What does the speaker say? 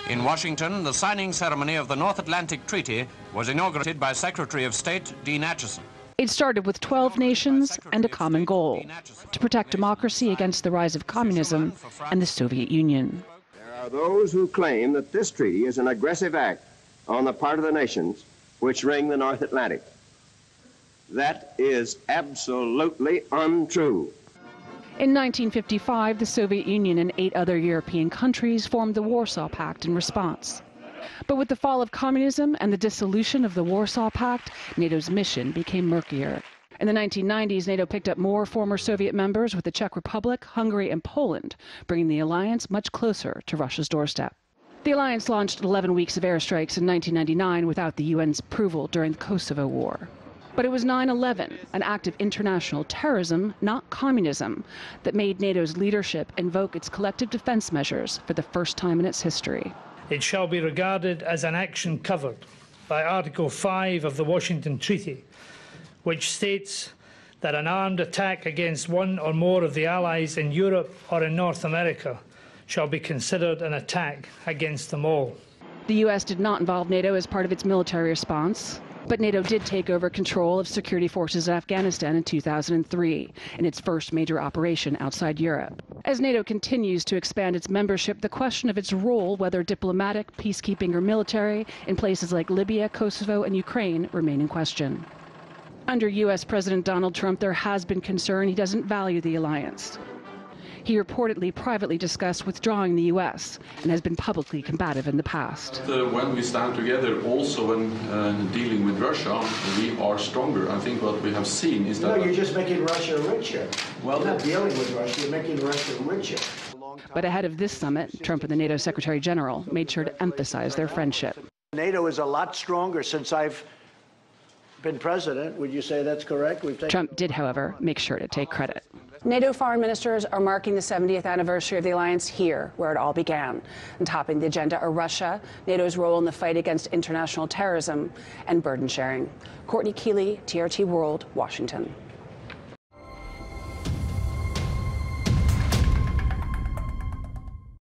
In Washington, the signing ceremony of the North Atlantic Treaty was inaugurated by Secretary of State Dean Acheson. It started with 12 nations and a common goal: to protect democracy against the rise of communism and the Soviet Union. There are those who claim that this treaty is an aggressive act on the part of the nations which ring the North Atlantic. That is absolutely untrue. In 1955, the Soviet Union and 8 other European countries formed the Warsaw Pact in response. But with the fall of communism and the dissolution of the Warsaw Pact, NATO's mission became murkier. In the 1990s, NATO picked up more former Soviet members with the Czech Republic, Hungary, and Poland, bringing the alliance much closer to Russia's doorstep. The alliance launched 11 weeks of airstrikes in 1999 without the UN's approval during the Kosovo War. But it was 9/11, an act of international terrorism, not communism, that made NATO's leadership invoke its collective defense measures for the first time in its history. It shall be regarded as an action covered by Article 5 of the Washington Treaty, which states that an armed attack against one or more of the allies in Europe or in North America shall be considered an attack against them all. The U.S. did not involve NATO as part of its military response, but NATO did take over control of security forces in Afghanistan in 2003, in its first major operation outside Europe. As NATO continues to expand its membership, the question of its role, whether diplomatic, peacekeeping, or military, in places like Libya, Kosovo, and Ukraine, remain in question. Under U.S. President Donald Trump, there has been concern he doesn't value the alliance. He reportedly privately discussed withdrawing the U.S. and has been publicly combative in the past. When we stand together, also when dealing with Russia, we are stronger. I think what we have seen is that... No, you're just making Russia richer. Well, you're not dealing with Russia, you're making Russia richer. But ahead of this summit, Trump and the NATO Secretary General made sure to emphasize their friendship. NATO is a lot stronger since I've been president. Would you say that's correct? Trump did, however, make sure to take credit. NATO foreign ministers are marking the 70th anniversary of the alliance here, where it all began. And topping the agenda are Russia, NATO's role in the fight against international terrorism, and burden sharing. Courtney Keeley, TRT World, Washington.